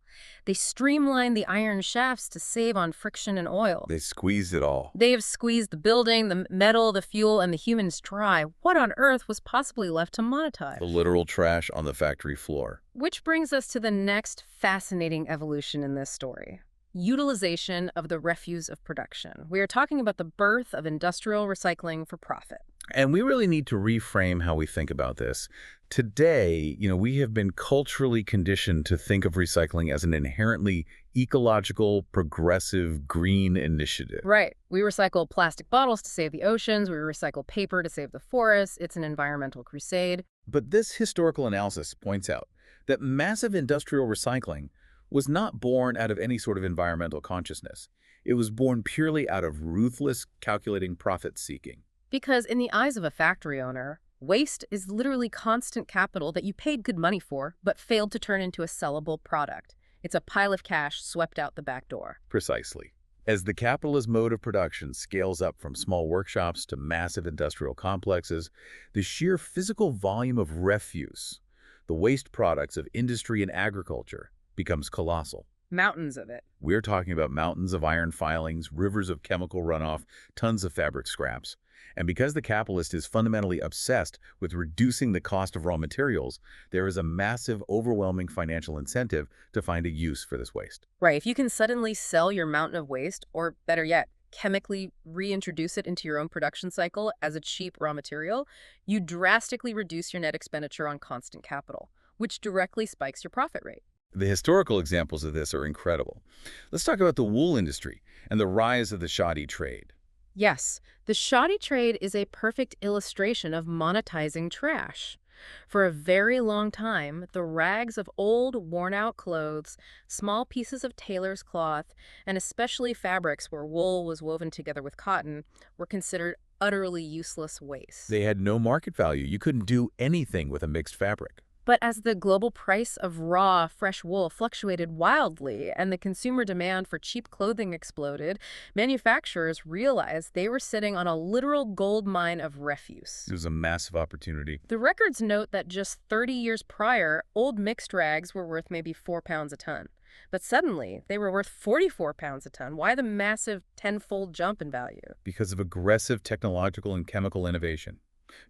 They streamlined the iron shafts to save on friction and oil. They squeezed it all. They have squeezed the building, the metal, the fuel, and the humans dry. What on earth was possibly left to monetize? The literal trash on the factory floor. Which brings us to the next fascinating evolution in this story. Utilization of the refuse of production. We are talking about the birth of industrial recycling for profit. And we really need to reframe how we think about this. Today, we have been culturally conditioned to think of recycling as an inherently ecological, progressive, green initiative. Right. We recycle plastic bottles to save the oceans. We recycle paper to save the forests. It's an environmental crusade. But this historical analysis points out that massive industrial recycling was not born out of any sort of environmental consciousness. It was born purely out of ruthless, calculating profit-seeking. Because in the eyes of a factory owner, waste is literally constant capital that you paid good money for, but failed to turn into a sellable product. It's a pile of cash swept out the back door. Precisely. As the capitalist mode of production scales up from small workshops to massive industrial complexes, the sheer physical volume of refuse, the waste products of industry and agriculture, becomes colossal. Mountains of it. We're talking about mountains of iron filings, rivers of chemical runoff, tons of fabric scraps. And because the capitalist is fundamentally obsessed with reducing the cost of raw materials, there is a massive, overwhelming financial incentive to find a use for this waste. Right. If you can suddenly sell your mountain of waste, or better yet, chemically reintroduce it into your own production cycle as a cheap raw material, you drastically reduce your net expenditure on constant capital, which directly spikes your profit rate. The historical examples of this are incredible. Let's talk about the wool industry and the rise of the shoddy trade. Yes, the shoddy trade is a perfect illustration of monetizing trash. For a very long time, the rags of old, worn-out clothes, small pieces of tailor's cloth, and especially fabrics where wool was woven together with cotton, were considered utterly useless waste. They had no market value. You couldn't do anything with a mixed fabric. But as the global price of raw, fresh wool fluctuated wildly and the consumer demand for cheap clothing exploded, manufacturers realized they were sitting on a literal gold mine of refuse. It was a massive opportunity. The records note that just 30 years prior, old mixed rags were worth maybe £4 a ton. But suddenly, they were worth £44 a ton. Why the massive tenfold jump in value? Because of aggressive technological and chemical innovation.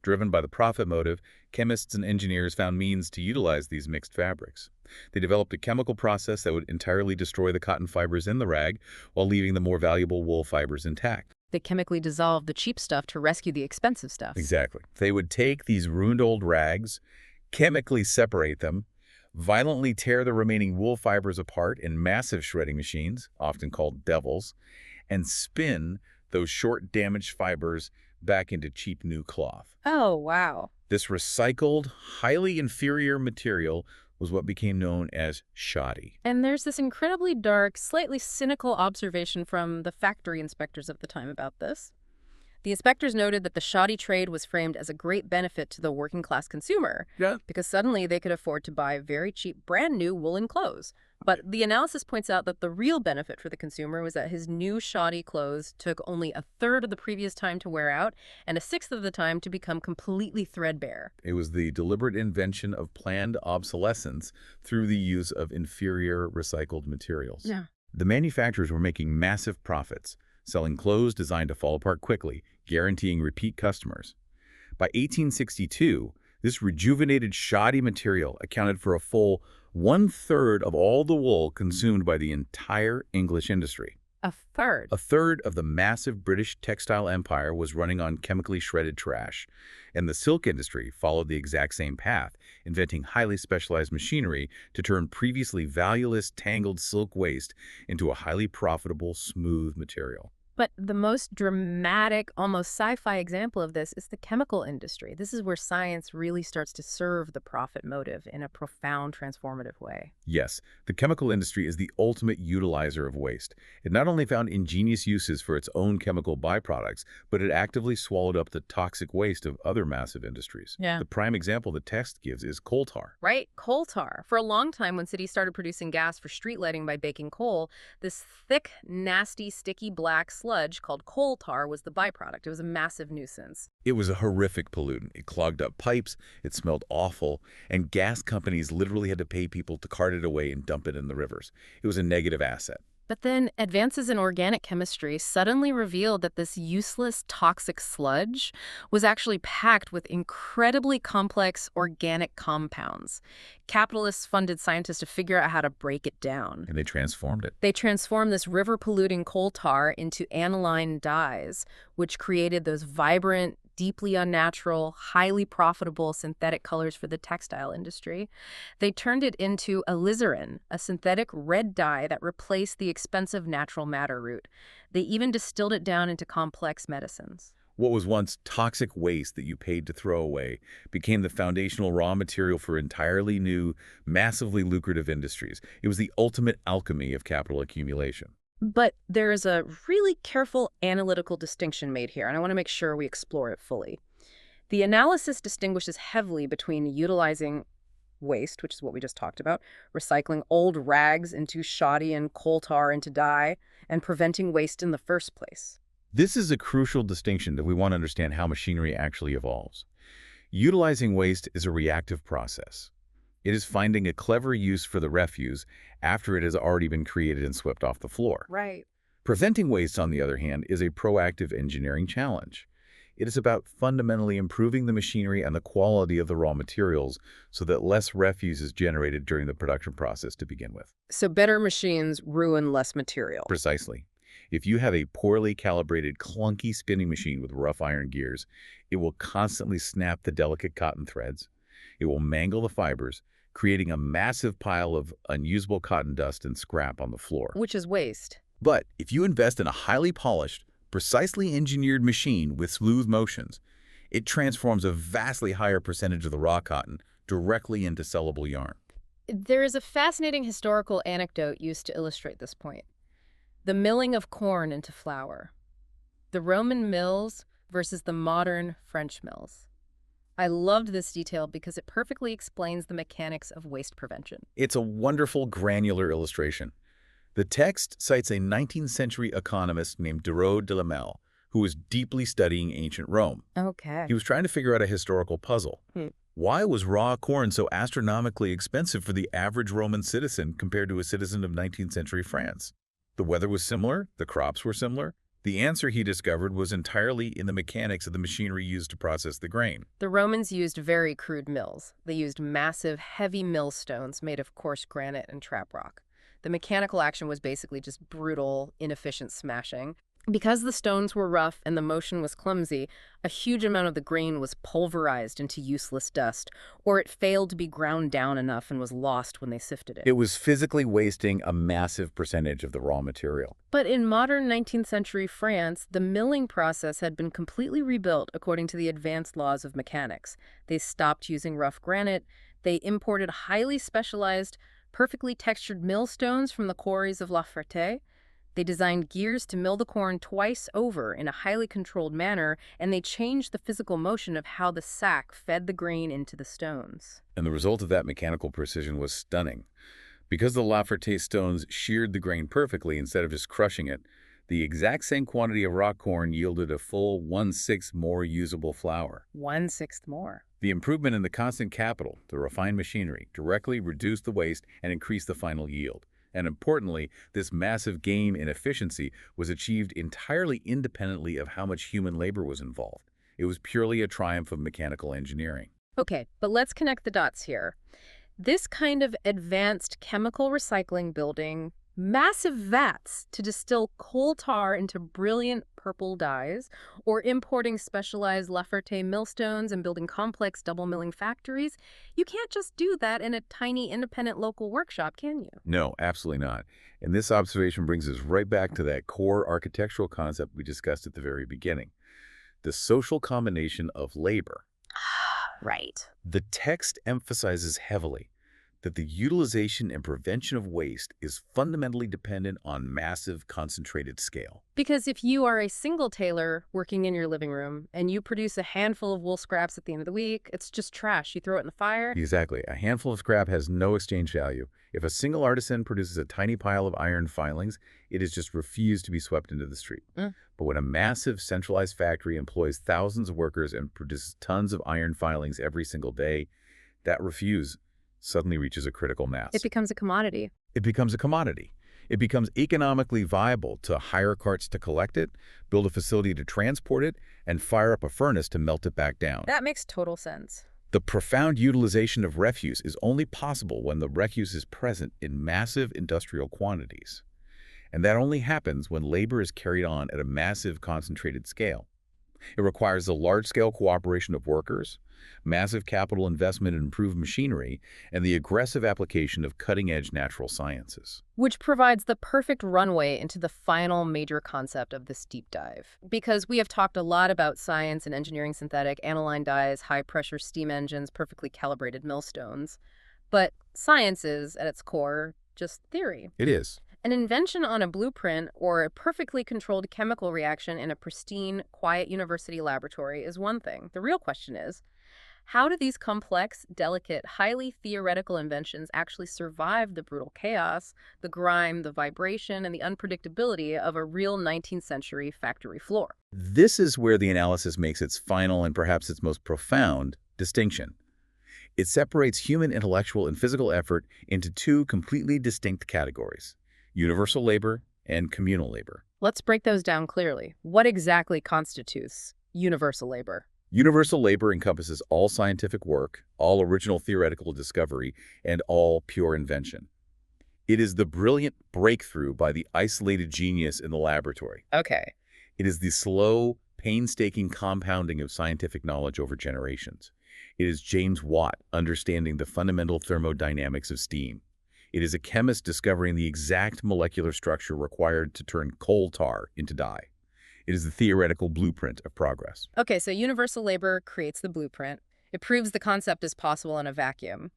Driven by the profit motive, chemists and engineers found means to utilize these mixed fabrics. They developed a chemical process that would entirely destroy the cotton fibers in the rag while leaving the more valuable wool fibers intact. They chemically dissolved the cheap stuff to rescue the expensive stuff. Exactly. They would take these ruined old rags, chemically separate them, violently tear the remaining wool fibers apart in massive shredding machines, often called devils, and spin those short damaged fibers back into cheap new cloth. Oh, wow. This recycled, highly inferior material was what became known as shoddy. And there's this incredibly dark, slightly cynical observation from the factory inspectors of the time about this. The inspectors noted that the shoddy trade was framed as a great benefit to the working-class consumer because suddenly they could afford to buy very cheap, brand-new woolen clothes. But the analysis points out that the real benefit for the consumer was that his new shoddy clothes took only a third of the previous time to wear out and a sixth of the time to become completely threadbare. It was the deliberate invention of planned obsolescence through the use of inferior recycled materials. Yeah. The manufacturers were making massive profits, selling clothes designed to fall apart quickly, guaranteeing repeat customers. By 1862, this rejuvenated shoddy material accounted for a full one-third of all the wool consumed by the entire English industry. A third? A third of the massive British textile empire was running on chemically shredded trash, and the silk industry followed the exact same path, inventing highly specialized machinery to turn previously valueless, tangled silk waste into a highly profitable, smooth material. But the most dramatic, almost sci-fi example of this is the chemical industry. This is where science really starts to serve the profit motive in a profound, transformative way. Yes, the chemical industry is the ultimate utilizer of waste. It not only found ingenious uses for its own chemical byproducts, but it actively swallowed up the toxic waste of other massive industries. Yeah. The prime example the text gives is coal tar. Right? Coal tar. For a long time, when cities started producing gas for street lighting by baking coal, this thick, nasty, sticky black sludge called coal tar was the byproduct. It was a massive nuisance. It was a horrific pollutant. It clogged up pipes, it smelled awful, and gas companies literally had to pay people to cart it away and dump it in the rivers. It was a negative asset. But then advances in organic chemistry suddenly revealed that this useless, toxic sludge was actually packed with incredibly complex organic compounds. Capitalists funded scientists to figure out how to break it down. And they transformed it. They transformed this river-polluting coal tar into aniline dyes, which created those vibrant, deeply unnatural, highly profitable synthetic colors for the textile industry. They turned it into alizarin, a synthetic red dye that replaced the expensive natural madder route. They even distilled it down into complex medicines. What was once toxic waste that you paid to throw away became the foundational raw material for entirely new, massively lucrative industries. It was the ultimate alchemy of capital accumulation. But there is a really careful analytical distinction made here, and I want to make sure we explore it fully. The analysis distinguishes heavily between utilizing waste, which is what we just talked about, recycling old rags into shoddy and coal tar into dye, and preventing waste in the first place. This is a crucial distinction if we want to understand how machinery actually evolves. Utilizing waste is a reactive process. It is finding a clever use for the refuse after it has already been created and swept off the floor. Right. Preventing waste, on the other hand, is a proactive engineering challenge. It is about fundamentally improving the machinery and the quality of the raw materials so that less refuse is generated during the production process to begin with. So better machines ruin less material. Precisely. If you have a poorly calibrated, clunky spinning machine with rough iron gears, it will constantly snap the delicate cotton threads. It will mangle the fibers, creating a massive pile of unusable cotton dust and scrap on the floor. Which is waste. But if you invest in a highly polished, precisely engineered machine with smooth motions, it transforms a vastly higher percentage of the raw cotton directly into sellable yarn. There is a fascinating historical anecdote used to illustrate this point. The milling of corn into flour. The Roman mills versus the modern French mills. I loved this detail because it perfectly explains the mechanics of waste prevention. It's a wonderful granular illustration. The text cites a 19th century economist named Diderot de la Malle, who was deeply studying ancient Rome. Okay. He was trying to figure out a historical puzzle. Why was raw corn so astronomically expensive for the average Roman citizen compared to a citizen of 19th century France? The weather was similar, the crops were similar. The answer, he discovered, was entirely in the mechanics of the machinery used to process the grain. The Romans used very crude mills. They used massive, heavy millstones made of coarse granite and trap rock. The mechanical action was basically just brutal, inefficient smashing. Because the stones were rough and the motion was clumsy, a huge amount of the grain was pulverized into useless dust, or it failed to be ground down enough and was lost when they sifted it. It was physically wasting a massive percentage of the raw material. But in modern 19th century France, the milling process had been completely rebuilt according to the advanced laws of mechanics. They stopped using rough granite. They imported highly specialized, perfectly textured millstones from the quarries of La Ferté. They designed gears to mill the corn twice over in a highly controlled manner, and they changed the physical motion of how the sack fed the grain into the stones. And the result of that mechanical precision was stunning. Because the La Ferté stones sheared the grain perfectly instead of just crushing it, the exact same quantity of raw corn yielded a full 1/6 more usable flour. 1/6 more. The improvement in the constant capital, the refined machinery, directly reduced the waste and increased the final yield. And importantly, this massive gain in efficiency was achieved entirely independently of how much human labor was involved. It was purely a triumph of mechanical engineering. Okay, but let's connect the dots here. This kind of advanced chemical recycling building massive vats to distill coal tar into brilliant purple dyes, or importing specialized La Ferté millstones and building complex double milling factories, you can't just do that in a tiny independent local workshop, can you? No, absolutely not. And this observation brings us right back to that core architectural concept we discussed at the very beginning, the social combination of labor. Right. The text emphasizes heavily that the utilization and prevention of waste is fundamentally dependent on massive concentrated scale. Because if you are a single tailor working in your living room and you produce a handful of wool scraps at the end of the week, it's just trash. You throw it in the fire. Exactly. A handful of scrap has no exchange value. If a single artisan produces a tiny pile of iron filings, it is just refused to be swept into the street. But when a massive centralized factory employs thousands of workers and produces tons of iron filings every single day, that refuse suddenly reaches a critical mass. It becomes a commodity. It becomes a commodity. It becomes economically viable to hire carts to collect it, build a facility to transport it, and fire up a furnace to melt it back down. That makes total sense. The profound utilization of refuse is only possible when the refuse is present in massive industrial quantities. And that only happens when labor is carried on at a massive concentrated scale. It requires the large-scale cooperation of workers, massive capital investment in improved machinery, and the aggressive application of cutting-edge natural sciences. Which provides the perfect runway into the final major concept of this deep dive. Because we have talked a lot about science and engineering synthetic aniline dyes, high-pressure steam engines, perfectly calibrated millstones. But science is, at its core, just theory. It is. An invention on a blueprint or a perfectly controlled chemical reaction in a pristine, quiet university laboratory is one thing. The real question is, how do these complex, delicate, highly theoretical inventions actually survive the brutal chaos, the grime, the vibration, and the unpredictability of a real 19th century factory floor? This is where the analysis makes its final and perhaps its most profound distinction. It separates human intellectual and physical effort into two completely distinct categories: universal labor and communal labor. Let's break those down clearly. What exactly constitutes Universal labor. Universal labor encompasses all scientific work, all original theoretical discovery, and all pure invention. It is the brilliant breakthrough by the isolated genius in the laboratory. Okay. It is the slow, painstaking compounding of scientific knowledge over generations. It is James Watt understanding the fundamental thermodynamics of steam. It is a chemist discovering the exact molecular structure required to turn coal tar into dye. It is the theoretical blueprint of progress. Okay, so universal labor creates the blueprint. It proves the concept is possible in a vacuum.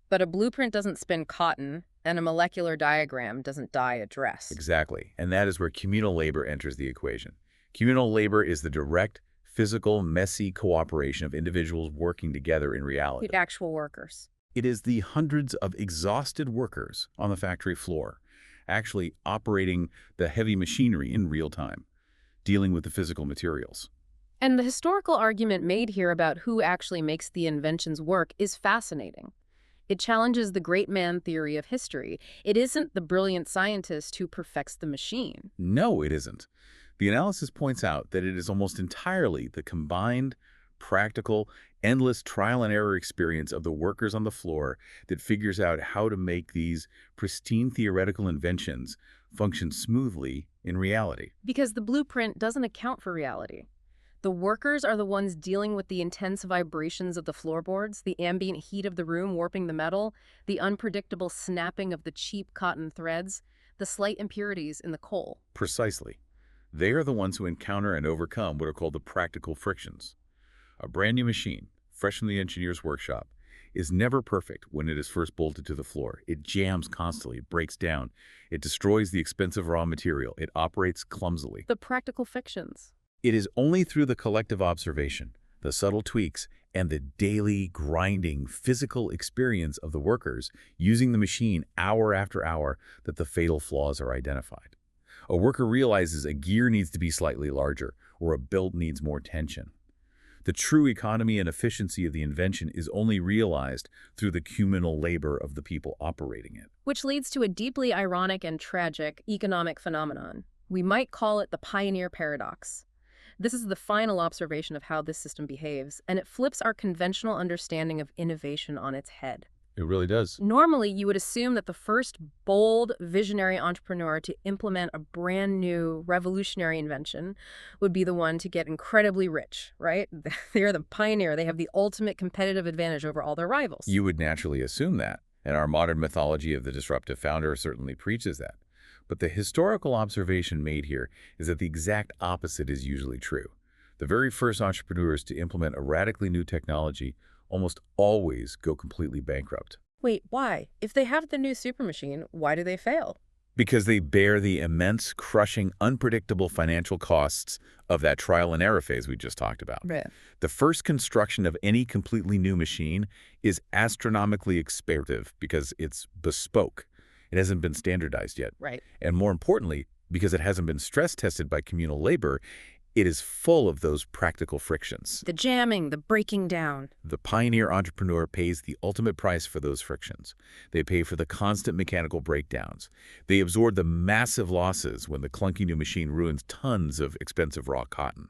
But a blueprint doesn't spin cotton, and a molecular diagram doesn't dye a dress. Exactly. And that is where communal labor enters the equation. Communal labor is the direct, physical, messy cooperation of individuals working together in reality. The actual workers. It is the hundreds of exhausted workers on the factory floor, actually operating the heavy machinery in real time, dealing with the physical materials. And the historical argument made here about who actually makes the inventions work is fascinating. It challenges the great man theory of history. It isn't the brilliant scientist who perfects the machine. No, it isn't. The analysis points out that it is almost entirely the combined, practical, endless trial and error experience of the workers on the floor that figures out how to make these pristine theoretical inventions function smoothly in reality. Because the blueprint doesn't account for reality. The workers are the ones dealing with the intense vibrations of the floorboards, the ambient heat of the room warping the metal, the unpredictable snapping of the cheap cotton threads, the slight impurities in the coal. Precisely. They are the ones who encounter and overcome what are called the practical frictions. A brand new machine, fresh from the engineer's workshop, is never perfect when it is first bolted to the floor. It jams constantly, it breaks down, it destroys the expensive raw material, it operates clumsily. The practical fictions. It is only through the collective observation, the subtle tweaks, and the daily grinding physical experience of the workers using the machine hour after hour that the fatal flaws are identified. A worker realizes a gear needs to be slightly larger or a belt needs more tension. The true economy and efficiency of the invention is only realized through the communal labor of the people operating it. Which leads to a deeply ironic and tragic economic phenomenon. We might call it the pioneer paradox. This is the final observation of how this system behaves, and it flips our conventional understanding of innovation on its head. It really does. Normally, you would assume that the first bold, visionary entrepreneur to implement a brand new, revolutionary invention would be the one to get incredibly rich, right? They're the pioneer. They have the ultimate competitive advantage over all their rivals. You would naturally assume that, and our modern mythology of the disruptive founder certainly preaches that. But the historical observation made here is that the exact opposite is usually true. The very first entrepreneurs to implement a radically new technology almost always go completely bankrupt. Wait, why? If they have the new super machine, why do they fail? Because they bear the immense, crushing, unpredictable financial costs of that trial and error phase we just talked about. Right. The first construction of any completely new machine is astronomically expensive because it's bespoke. It hasn't been standardized yet. Right. And more importantly, because it hasn't been stress tested by communal labor, it is full of those practical frictions. The jamming, the breaking down. The pioneer entrepreneur pays the ultimate price for those frictions. They pay for the constant mechanical breakdowns. They absorb the massive losses when the clunky new machine ruins tons of expensive raw cotton.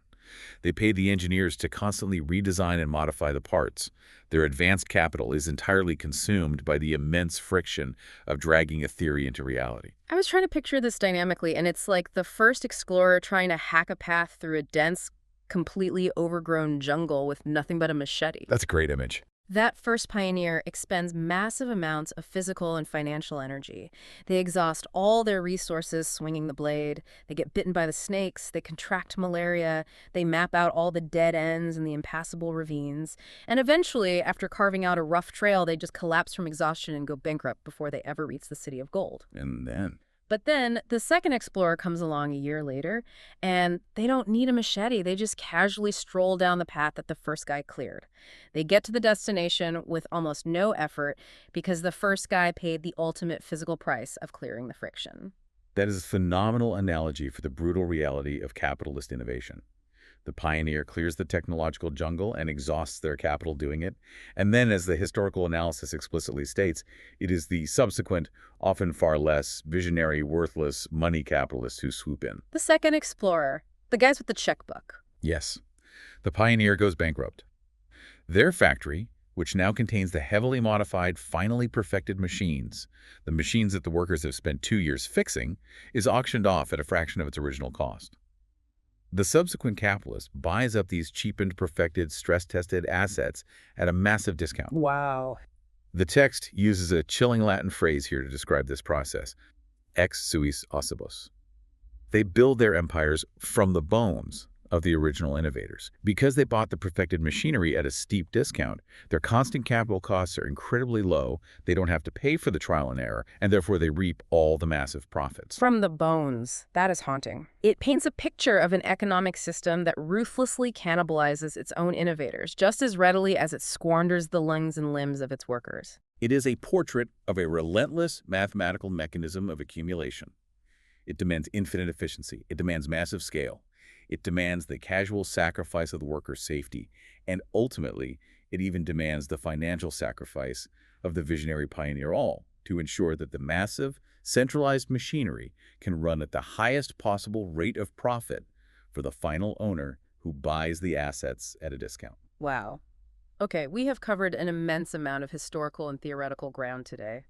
They pay the engineers to constantly redesign and modify the parts. Their advanced capital is entirely consumed by the immense friction of dragging a theory into reality. I was trying to picture this dynamically, and it's like the first explorer trying to hack a path through a dense, completely overgrown jungle with nothing but a machete. That's a great image. That first pioneer expends massive amounts of physical and financial energy. They exhaust all their resources swinging the blade. They get bitten by the snakes. They contract malaria. They map out all the dead ends and the impassable ravines. And eventually, after carving out a rough trail, they just collapse from exhaustion and go bankrupt before they ever reach the city of gold. And then? But then the second explorer comes along a year later, and they don't need a machete. They just casually stroll down the path that the first guy cleared. They get to the destination with almost no effort because the first guy paid the ultimate physical price of clearing the friction. That is a phenomenal analogy for the brutal reality of capitalist innovation. The pioneer clears the technological jungle and exhausts their capital doing it. And then, as the historical analysis explicitly states, it is the subsequent, often far less visionary, worthless money capitalists who swoop in. The second explorer, the guys with the checkbook. Yes. The Pioneer goes bankrupt. Their factory, which now contains the heavily modified, finally perfected machines, the machines that the workers have spent 2 years fixing, is auctioned off at a fraction of its original cost. The subsequent capitalist buys up these cheapened, perfected, stress-tested assets at a massive discount. Wow. The text uses a chilling Latin phrase here to describe this process, ex suis ossibus. They build their empires from the bones of the original innovators. Because they bought the perfected machinery at a steep discount, their constant capital costs are incredibly low, they don't have to pay for the trial and error, and therefore they reap all the massive profits. From the bones. That is haunting. It paints a picture of an economic system that ruthlessly cannibalizes its own innovators, just as readily as it squanders the lungs and limbs of its workers. It is a portrait of a relentless mathematical mechanism of accumulation. It demands infinite efficiency. It demands massive scale. It demands the casual sacrifice of the worker's safety. And ultimately, it even demands the financial sacrifice of the visionary pioneer all to ensure that the massive, centralized machinery can run at the highest possible rate of profit for the final owner who buys the assets at a discount. Wow. Okay, we have covered an immense amount of historical and theoretical ground today.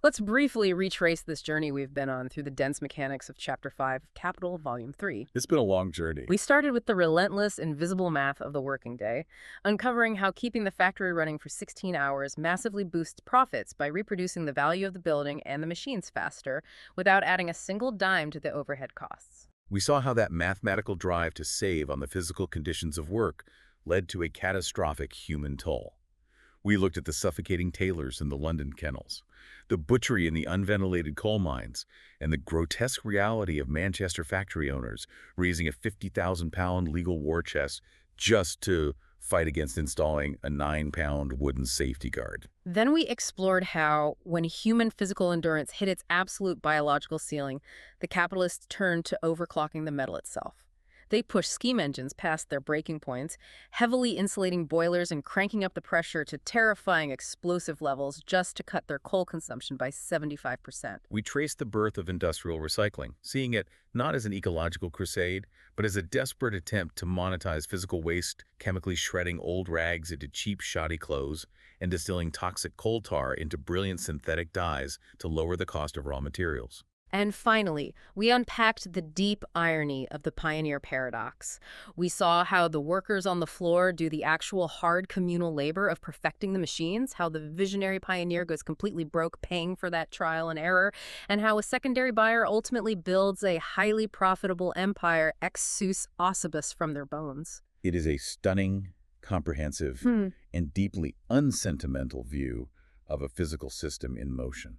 Let's briefly retrace this journey we've been on through the dense mechanics of Chapter 5 of Capital, Volume 3. It's been a long journey. We started with the relentless, invisible math of the working day, uncovering how keeping the factory running for 16 hours massively boosts profits by reproducing the value of the building and the machines faster without adding a single dime to the overhead costs. We saw how that mathematical drive to save on the physical conditions of work led to a catastrophic human toll. We looked at the suffocating tailors in the London kennels, the butchery in the unventilated coal mines, and the grotesque reality of Manchester factory owners raising a 50,000-pound legal war chest just to fight against installing a 9-pound wooden safety guard. Then we explored how, when human physical endurance hit its absolute biological ceiling, the capitalists turned to overclocking the metal itself. They pushed steam engines past their breaking points, heavily insulating boilers and cranking up the pressure to terrifying explosive levels just to cut their coal consumption by 75%. We traced the birth of industrial recycling, seeing it not as an ecological crusade, but as a desperate attempt to monetize physical waste, chemically shredding old rags into cheap, shoddy clothes, and distilling toxic coal tar into brilliant synthetic dyes to lower the cost of raw materials. And finally, we unpacked the deep irony of the pioneer paradox. We saw how the workers on the floor do the actual hard communal labor of perfecting the machines, how the visionary pioneer goes completely broke paying for that trial and error, and how a secondary buyer ultimately builds a highly profitable empire ex sus ossibus from their bones. It is a stunning, comprehensive, and deeply unsentimental view of a physical system in motion.